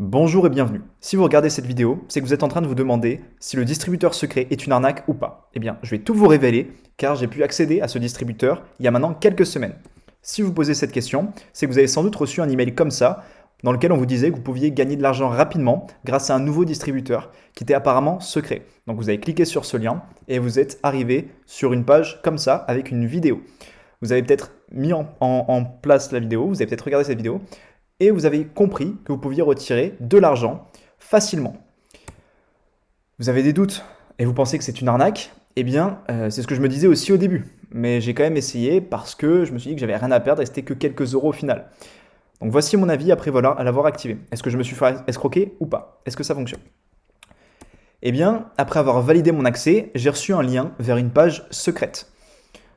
Bonjour et bienvenue. Si vous regardez cette vidéo, c'est que vous êtes en train de vous demander si le distributeur secret est une arnaque ou pas. Eh bien, je vais tout vous révéler car j'ai pu accéder à ce distributeur il y a maintenant quelques semaines. Si vous posez cette question, c'est que vous avez sans doute reçu un email comme ça dans lequel on vous disait que vous pouviez gagner de l'argent rapidement grâce à un nouveau distributeur qui était apparemment secret. Donc vous avez cliqué sur ce lien et vous êtes arrivé sur une page comme ça avec une vidéo. Vous avez peut-être mis en place la vidéo, vous avez peut-être regardé cette vidéo et vous avez compris que vous pouviez retirer de l'argent facilement. Vous avez des doutes et vous pensez que c'est une arnaque? Eh bien, c'est ce que je me disais aussi au début. Mais j'ai quand même essayé parce que je me suis dit que j'avais rien à perdre et c'était que quelques euros au final. Donc voici mon avis après voilà, à l'avoir activé. Est-ce que je me suis fait escroquer ou pas? Est-ce que ça fonctionne? Eh bien, après avoir validé mon accès, j'ai reçu un lien vers une page secrète.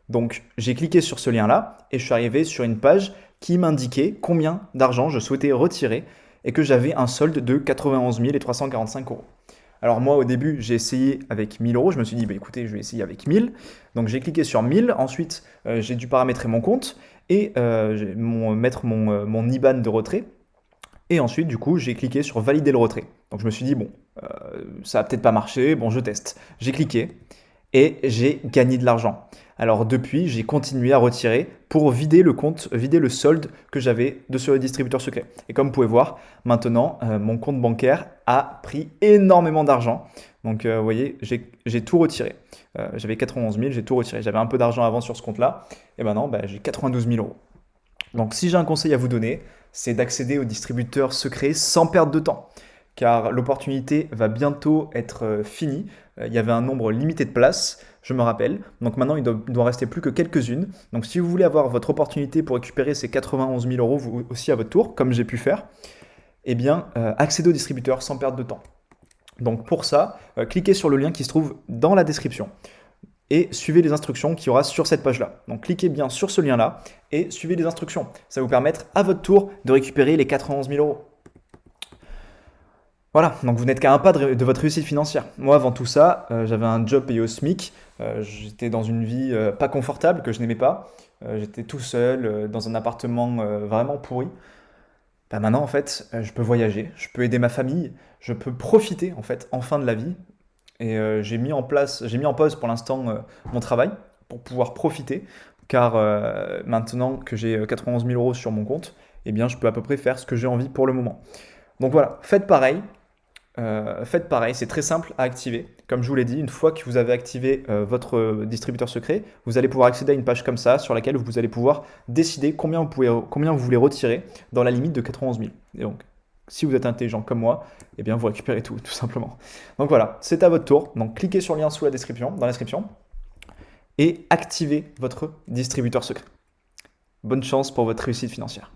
Donc j'ai cliqué sur ce lien-là et je suis arrivé sur une page qui m'indiquait combien d'argent je souhaitais retirer et que j'avais un solde de 91 345 euros. Alors moi au début j'ai essayé avec 1000 euros, je me suis dit bah écoutez je vais essayer avec 1000. Donc j'ai cliqué sur 1000, ensuite j'ai dû paramétrer mon compte et mettre mon IBAN de retrait. Et ensuite du coup j'ai cliqué sur valider le retrait. Donc je me suis dit bon ça va peut-être pas marcher, bon je teste. J'ai cliqué et j'ai gagné de l'argent. Alors depuis, j'ai continué à retirer pour vider le compte, vider le solde que j'avais de sur le distributeur secret. Et comme vous pouvez voir, maintenant, mon compte bancaire a pris énormément d'argent. Donc vous voyez, j'ai tout retiré. J'avais 91 000, j'ai tout retiré. J'avais un peu d'argent avant sur ce compte-là. Et maintenant, j'ai 92 000 euros. Donc si j'ai un conseil à vous donner, c'est d'accéder au distributeur secret sans perdre de temps. Car l'opportunité va bientôt être finie. Il y avait un nombre limité de places, je me rappelle. Donc maintenant, il doit rester plus que quelques-unes. Donc si vous voulez avoir votre opportunité pour récupérer ces 91 000 euros, vous aussi à votre tour, comme j'ai pu faire, eh bien, accédez au distributeur sans perdre de temps. Donc pour ça, cliquez sur le lien qui se trouve dans la description et suivez les instructions qu'il y aura sur cette page-là. Donc cliquez bien sur ce lien-là et suivez les instructions. Ça va vous permettre à votre tour de récupérer les 91 000 euros. Voilà, donc vous n'êtes qu'à un pas de votre réussite financière. Moi, avant tout ça, j'avais un job payé au SMIC. J'étais dans une vie pas confortable, que je n'aimais pas. J'étais tout seul, dans un appartement vraiment pourri. Bah maintenant, en fait, je peux voyager, je peux aider ma famille, je peux profiter, en fait, enfin de la vie. Et j'ai mis en pause pour l'instant mon travail pour pouvoir profiter. Car maintenant que j'ai 91 000 euros sur mon compte, eh bien, je peux à peu près faire ce que j'ai envie pour le moment. Donc voilà, faites pareil, c'est très simple à activer. Comme je vous l'ai dit, une fois que vous avez activé votre distributeur secret, vous allez pouvoir accéder à une page comme ça sur laquelle vous allez pouvoir décider combien vous voulez retirer dans la limite de 91 000. Et donc, si vous êtes intelligent comme moi, eh bien vous récupérez tout simplement. Donc voilà, c'est à votre tour. Donc cliquez sur le lien sous la description, dans la description, et activez votre distributeur secret. Bonne chance pour votre réussite financière.